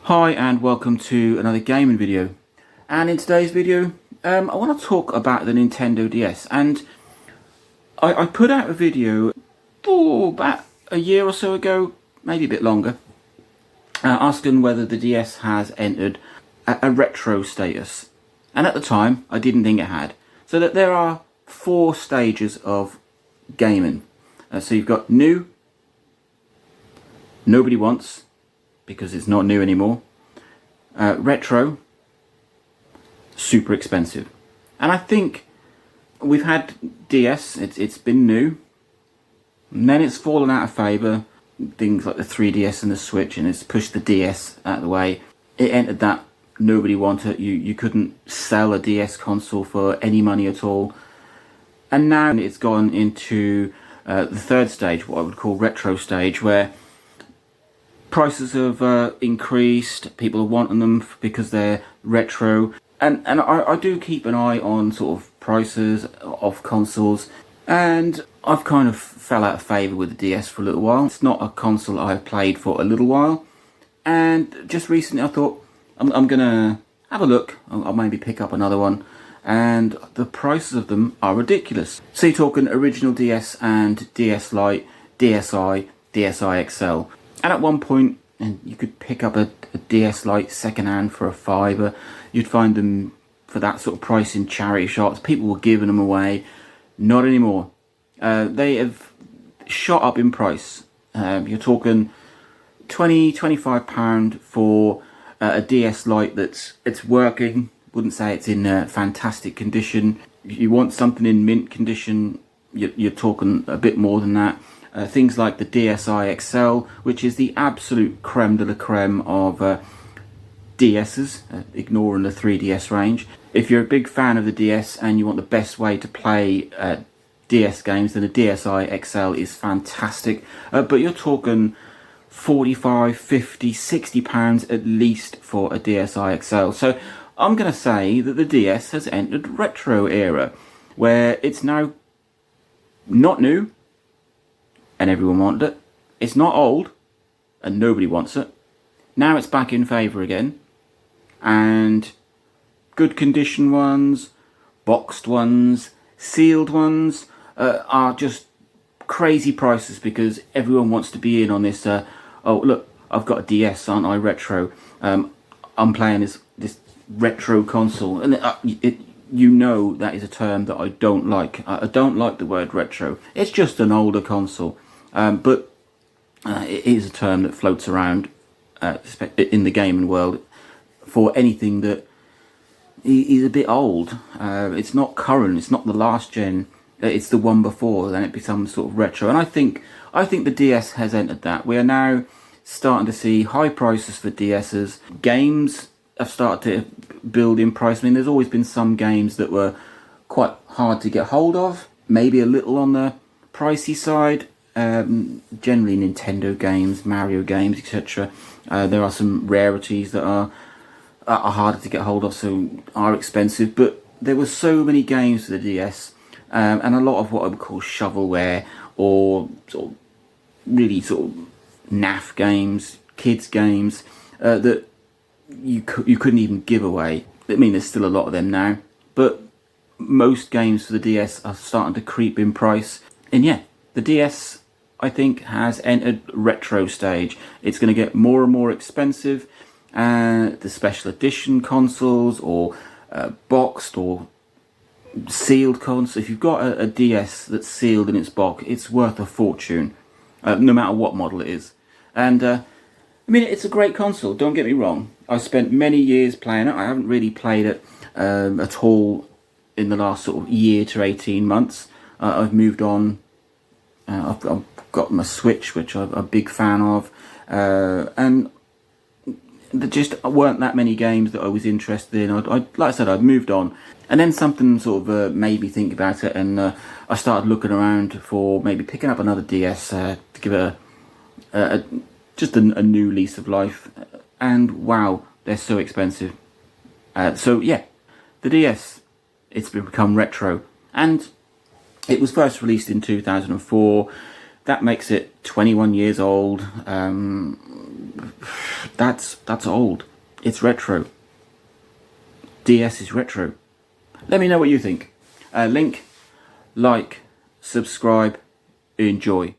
Hi and welcome to another gaming video, and in today's video I want to talk about the Nintendo DS. And I put out a video about a year or so ago, maybe a bit longer, asking whether the DS has entered a retro status, and at the time I didn't think it had. So that there are 4 stages of gaming. So you've got new, nobody wants, because it's not new anymore. Retro, super expensive. And I think we've had DS, it's been new, and then it's fallen out of favour. Things like the 3DS and the Switch, and it's pushed the DS out of the way. It entered that nobody wanted. You couldn't sell a DS console for any money at all. And now it's gone into the 3rd stage, what I would call retro stage, where prices have increased. People are wanting them because they're retro, and I do keep an eye on sort of prices of consoles, and I've kind of fell out of favour with the DS for a little while. It's not a console I've played for a little while, and just recently I thought I'm gonna have a look. I'll maybe pick up another one, and the prices of them are ridiculous. So you're talking original DS and DS Lite, DSi, DSi XL. And at one point, and you could pick up a DS Lite second hand for a £5. You'd find them for that sort of price in charity shops. People were giving them away. Not anymore. They have shot up in price. You're talking £20–25 for a DS Lite it's working. Wouldn't say it's in fantastic condition. If you want something in mint condition, you're talking a bit more than that. Things like the DSi XL, which is the absolute creme de la creme of DS's, ignoring the 3DS range. If you're a big fan of the DS and you want the best way to play DS games, then the DSi XL is fantastic. But you're talking £45, £50, £60 at least for a DSi XL. So I'm going to say that the DS has entered retro era, where it's now not new, and everyone wanted it. It's not old, and nobody wants it. Now it's back in favour again, and good condition ones, boxed ones, sealed ones are just crazy prices because everyone wants to be in on this. Oh look, I've got a DS, aren't I? Retro. I'm playing this retro console, and you know that is a term that I don't like. I don't like the word retro. It's just an older console. But it is a term that floats around in the gaming world for anything that is a bit old. It's not current, it's not the last gen, it's the one before, then it becomes sort of retro. And I think the DS has entered that. We are now starting to see high prices for DS's. Games have started to build in price. I mean, there's always been some games that were quite hard to get hold of, maybe a little on the pricey side. Generally Nintendo games, Mario games, etc. There are some rarities that are harder to get hold of, so are expensive. But there were so many games for the DS, and a lot of what I would call shovelware or sort of really sort of naff games, kids games that you couldn't even give away. I mean, there's still a lot of them now, but most games for the DS are starting to creep in price. And yeah, the DS, I think, has entered retro stage. It's going to get more and more expensive. The special edition consoles, or boxed or sealed consoles. If you've got a DS that's sealed in its box, it's worth a fortune, no matter what model it is. And I mean, it's a great console, don't get me wrong. I've spent many years playing it. I haven't really played it at all in the last sort of year to 18 months. I've moved on. I've got my Switch, which I'm a big fan of, and there just weren't that many games that I was interested in. Like I said, I'd moved on, and then something sort of made me think about it, and I started looking around for maybe picking up another DS to give it just a new lease of life. And wow, they're so expensive. So yeah, the DS, it's become retro, and it was first released in 2004. That makes it 21 years old. That's old. It's retro. DS is retro. Let me know what you think. Link, like, subscribe, enjoy.